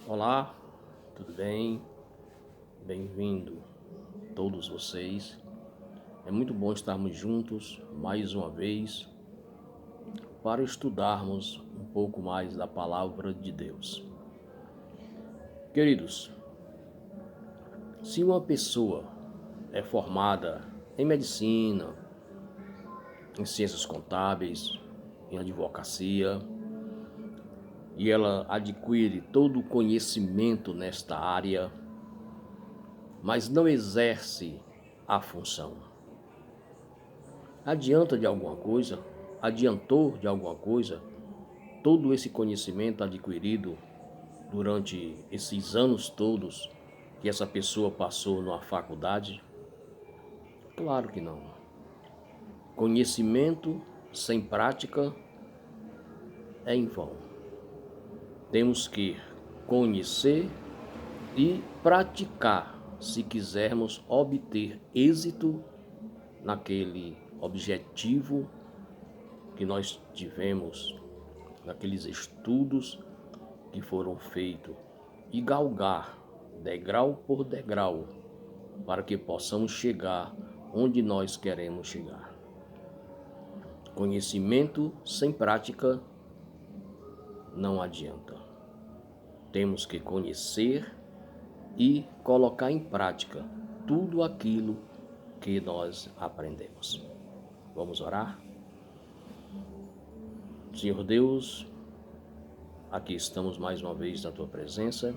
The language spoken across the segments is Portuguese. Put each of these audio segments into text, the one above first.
Olá, tudo bem? Bem-vindo todos vocês. É muito bom estarmos juntos mais uma vez para estudarmos um pouco mais da palavra de Deus. Queridos, se uma pessoa é formada em medicina, em ciências contábeis, em advocacia, e ela adquire todo o conhecimento nesta área, mas não exerce a função, adianta de alguma coisa? Adiantou de alguma coisa todo esse conhecimento adquirido durante esses anos todos que essa pessoa passou na faculdade? Claro que não. Conhecimento sem prática é em vão. Temos que conhecer e praticar se quisermos obter êxito naquele objetivo que nós tivemos, naqueles estudos que foram feitos, e galgar degrau por degrau para que possamos chegar onde nós queremos chegar. Conhecimento sem prática não adianta. Temos que conhecer e colocar em prática tudo aquilo que nós aprendemos. Vamos orar? Senhor Deus, aqui estamos mais uma vez na Tua presença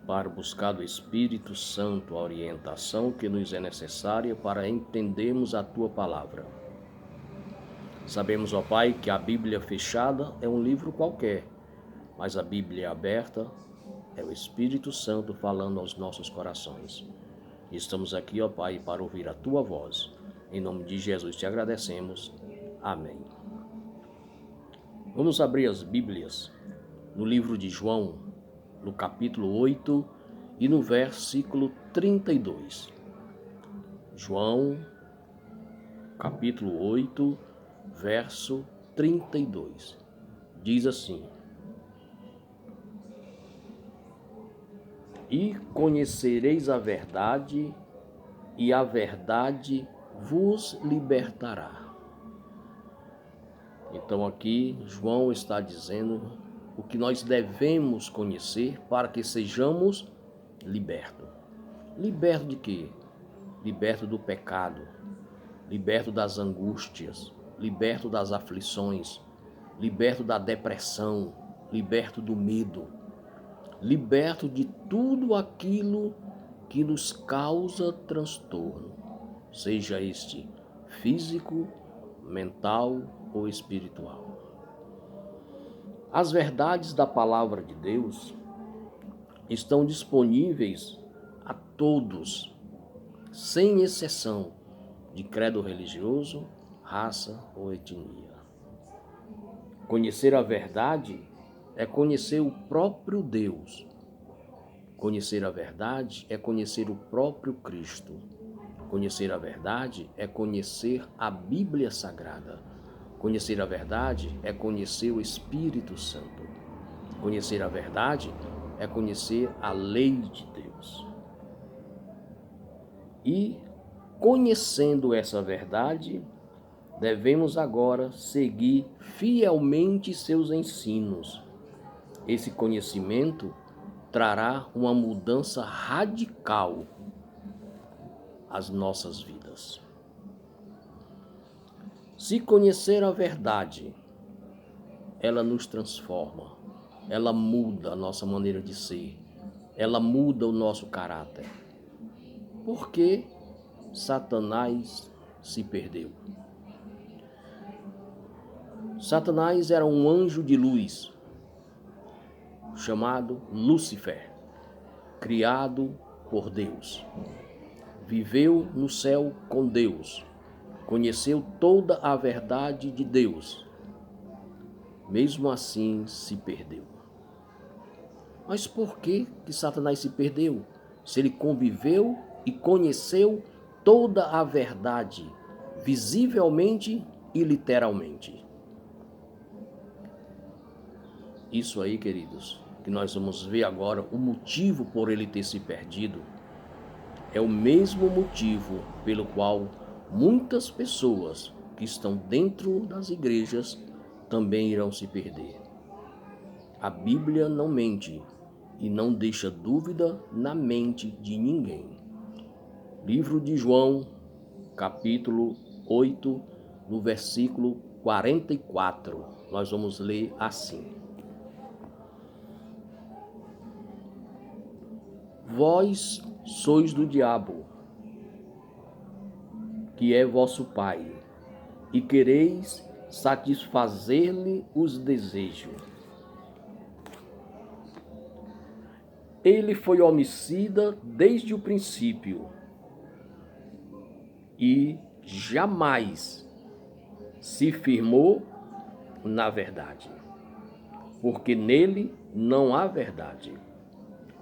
para buscar do Espírito Santo a orientação que nos é necessária para entendermos a Tua palavra. Sabemos, ó Pai, que a Bíblia fechada é um livro qualquer, mas a Bíblia aberta é o Espírito Santo falando aos nossos corações. Estamos aqui, ó Pai, para ouvir a Tua voz. Em nome de Jesus te agradecemos. Amém. Vamos abrir as Bíblias no livro de João, no capítulo 8 e no versículo 32. João, capítulo 8, verso 32. Diz assim: E conhecereis a verdade, e a verdade vos libertará. Então aqui João está dizendo o que nós devemos conhecer para que sejamos libertos. Liberto de quê? Liberto do pecado, liberto das angústias, liberto das aflições, liberto da depressão, liberto do medo, liberto de tudo aquilo que nos causa transtorno, seja este físico, mental ou espiritual. As verdades da palavra de Deus estão disponíveis a todos, sem exceção de credo religioso, raça ou etnia. Conhecer a verdade é conhecer o próprio Deus. Conhecer a verdade é conhecer o próprio Cristo. Conhecer a verdade é conhecer a Bíblia Sagrada. Conhecer a verdade é conhecer o Espírito Santo. Conhecer a verdade é conhecer a lei de Deus. E, conhecendo essa verdade, devemos agora seguir fielmente seus ensinos. Esse conhecimento trará uma mudança radical às nossas vidas. Se conhecer a verdade, ela nos transforma, ela muda a nossa maneira de ser, ela muda o nosso caráter. Porque Satanás se perdeu. Satanás era um anjo de luz, chamado Lúcifer, criado por Deus. Viveu no céu com Deus, conheceu toda a verdade de Deus. Mesmo assim se perdeu. Mas por que Satanás se perdeu? Se ele conviveu e conheceu toda a verdade, visivelmente e literalmente. Isso aí, queridos, que nós vamos ver agora, o motivo por ele ter se perdido, é o mesmo motivo pelo qual muitas pessoas que estão dentro das igrejas também irão se perder. A Bíblia não mente e não deixa dúvida na mente de ninguém. Livro de João, capítulo 8, no versículo 44, nós vamos ler assim: Vós sois do diabo, que é vosso pai, e quereis satisfazer-lhe os desejos. Ele foi homicida desde o princípio e jamais se firmou na verdade, porque nele não há verdade.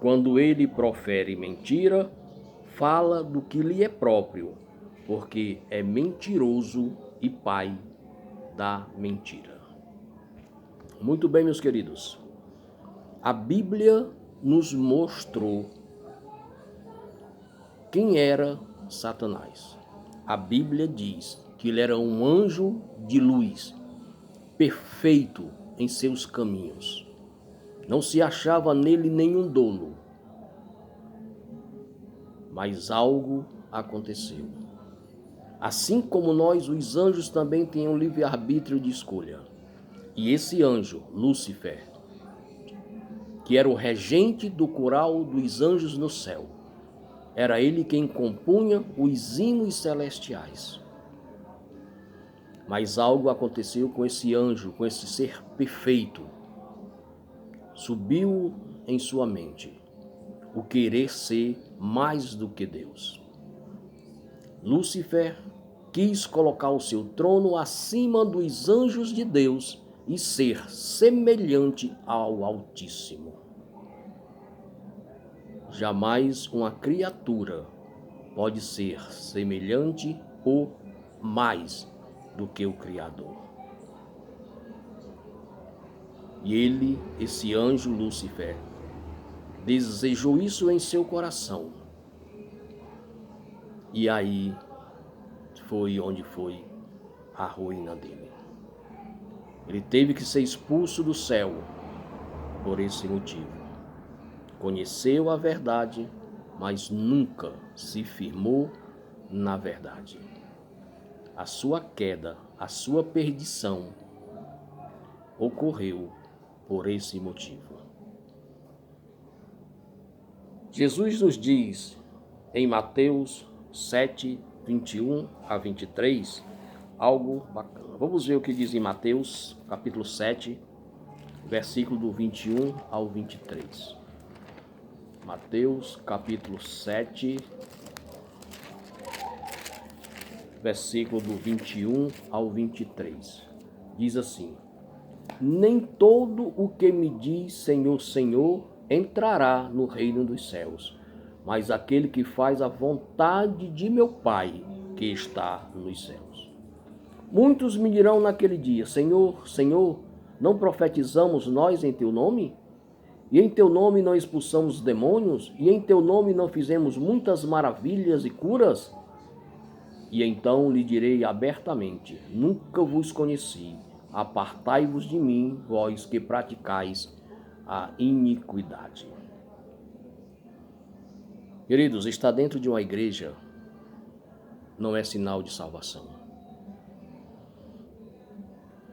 Quando ele profere mentira, fala do que lhe é próprio, porque é mentiroso e pai da mentira. Muito bem, meus queridos. A Bíblia nos mostrou quem era Satanás. A Bíblia diz que ele era um anjo de luz, perfeito em seus caminhos. Não se achava nele nenhum dolo. Mas algo aconteceu. Assim como nós, os anjos também têm um livre-arbítrio de escolha. E esse anjo, Lúcifer, que era o regente do coral dos anjos no céu, era ele quem compunha os hinos celestiais. Mas algo aconteceu com esse anjo, com esse ser perfeito. Subiu em sua mente o querer ser mais do que Deus. Lúcifer quis colocar o seu trono acima dos anjos de Deus e ser semelhante ao Altíssimo. Jamais uma criatura pode ser semelhante ou mais do que o Criador. E ele, esse anjo Lúcifer, desejou isso em seu coração. E aí foi onde foi a ruína dele. Ele teve que ser expulso do céu por esse motivo. Conheceu a verdade, mas nunca se firmou na verdade. A sua queda, a sua perdição ocorreu por esse motivo. Jesus nos diz em Mateus 7, 21 a 23, algo bacana. Vamos ver o que diz em Mateus, capítulo 7, versículo do 21 ao 23. Mateus, capítulo 7, versículo do 21 ao 23. Diz assim: Nem todo o que me diz Senhor, Senhor, entrará no reino dos céus, mas aquele que faz a vontade de meu Pai que está nos céus. Muitos me dirão naquele dia: Senhor, Senhor, não profetizamos nós em teu nome? E em teu nome não expulsamos demônios? E em teu nome não fizemos muitas maravilhas e curas? E então lhe direi abertamente: Nunca vos conheci. Apartai-vos de mim, vós que praticais a iniquidade. Queridos, estar dentro de uma igreja não é sinal de salvação.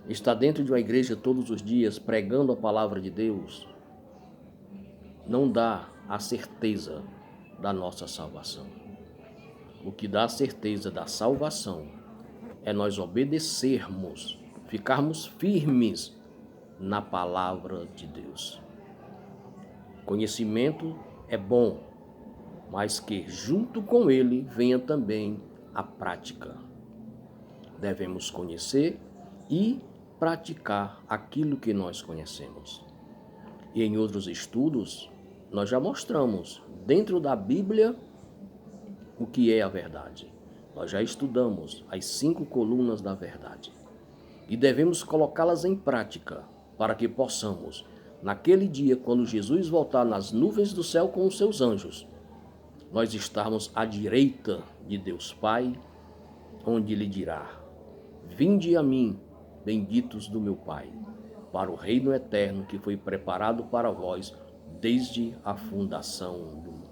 Estar dentro de uma igreja todos os dias pregando a palavra de Deus não dá a certeza da nossa salvação. O que dá a certeza da salvação é nós obedecermos, ficarmos firmes na palavra de Deus. Conhecimento é bom, mas que junto com ele venha também a prática. Devemos conhecer e praticar aquilo que nós conhecemos. E em outros estudos, nós já mostramos dentro da Bíblia o que é a verdade. Nós já estudamos as 5 colunas da verdade. E devemos colocá-las em prática para que possamos naquele dia, quando Jesus voltar nas nuvens do céu com os seus anjos, nós estarmos à direita de Deus Pai, onde Ele dirá: vinde a mim, benditos do meu Pai, para o reino eterno que foi preparado para vós desde a fundação do mundo.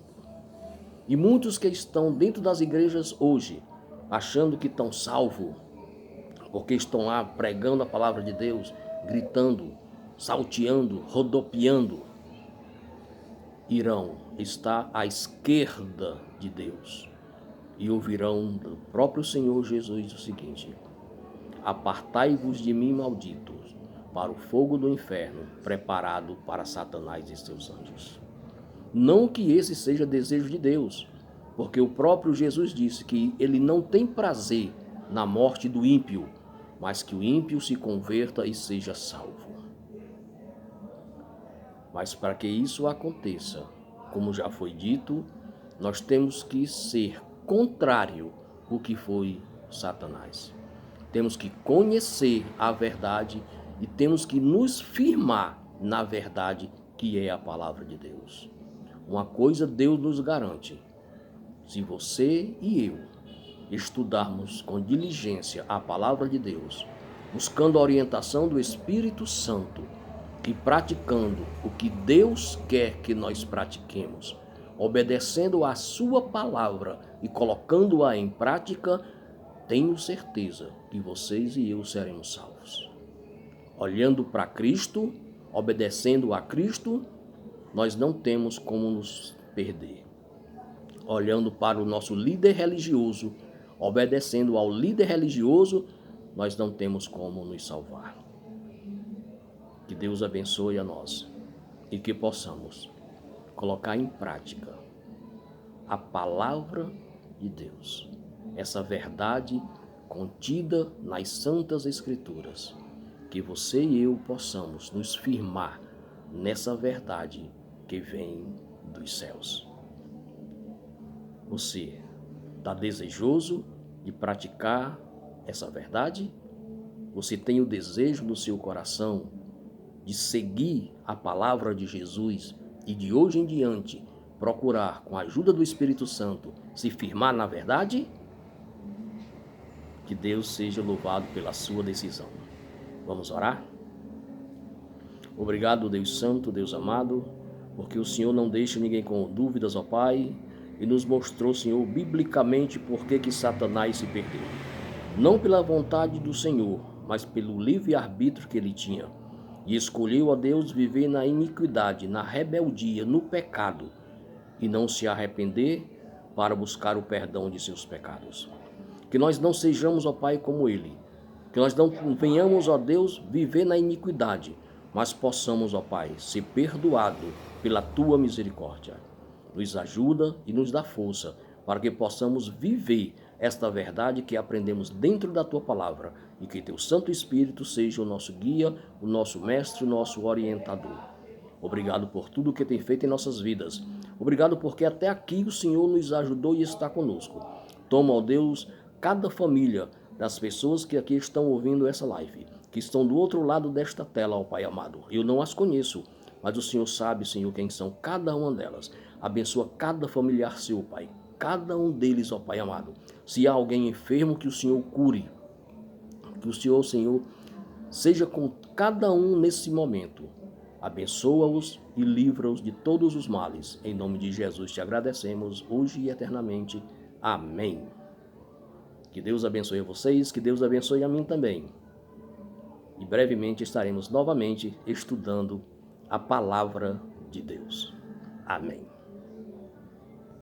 E muitos que estão dentro das igrejas hoje, achando que estão salvos, porque estão lá pregando a palavra de Deus, gritando, salteando, rodopiando, irão estar à esquerda de Deus e ouvirão do próprio Senhor Jesus o seguinte: apartai-vos de mim, malditos, para o fogo do inferno, preparado para Satanás e seus anjos. Não que esse seja desejo de Deus, porque o próprio Jesus disse que ele não tem prazer na morte do ímpio, mas que o ímpio se converta e seja salvo. Mas para que isso aconteça, como já foi dito, nós temos que ser contrário ao que foi Satanás. Temos que conhecer a verdade e temos que nos firmar na verdade que é a palavra de Deus. Uma coisa Deus nos garante: se você e eu estudarmos com diligência a palavra de Deus, buscando a orientação do Espírito Santo e praticando o que Deus quer que nós pratiquemos, obedecendo a sua palavra e colocando-a em prática, tenho certeza que vocês e eu seremos salvos. Olhando para Cristo, obedecendo a Cristo, nós não temos como nos perder. Olhando para o nosso líder religioso, obedecendo ao líder religioso, nós não temos como nos salvar. Que Deus abençoe a nós e que possamos colocar em prática a palavra de Deus, essa verdade contida nas Santas Escrituras, que você e eu possamos nos firmar nessa verdade que vem dos céus. Você está desejoso de praticar essa verdade? Você tem o desejo no seu coração de seguir a palavra de Jesus e de hoje em diante procurar, com a ajuda do Espírito Santo, se firmar na verdade? Que Deus seja louvado pela sua decisão. Vamos orar? Obrigado, Deus Santo, Deus amado, porque o Senhor não deixa ninguém com dúvidas, ó Pai, e nos mostrou, Senhor, biblicamente por que Satanás se perdeu. Não pela vontade do Senhor, mas pelo livre-arbítrio que ele tinha. E escolheu a Deus viver na iniquidade, na rebeldia, no pecado, e não se arrepender para buscar o perdão de seus pecados. Que nós não sejamos, ó Pai, como ele. Que nós não venhamos, ó Deus, viver na iniquidade, mas possamos, ó Pai, ser perdoados pela Tua misericórdia. Nos ajuda e nos dá força para que possamos viver esta verdade que aprendemos dentro da Tua palavra e que Teu Santo Espírito seja o nosso guia, o nosso mestre, o nosso orientador. Obrigado por tudo que tem feito em nossas vidas. Obrigado porque até aqui o Senhor nos ajudou e está conosco. Toma, ó Deus, cada família das pessoas que aqui estão ouvindo essa live, que estão do outro lado desta tela, ó Pai amado. Eu não as conheço, mas o Senhor sabe, Senhor, quem são cada uma delas. Abençoa cada familiar seu, Pai, cada um deles, ó Pai amado. Se há alguém enfermo, que o Senhor cure. Que o Senhor, seja com cada um nesse momento. Abençoa-os e livra-os de todos os males. Em nome de Jesus te agradecemos, hoje e eternamente. Amém. Que Deus abençoe a vocês, que Deus abençoe a mim também. E brevemente estaremos novamente estudando a palavra de Deus. Amém.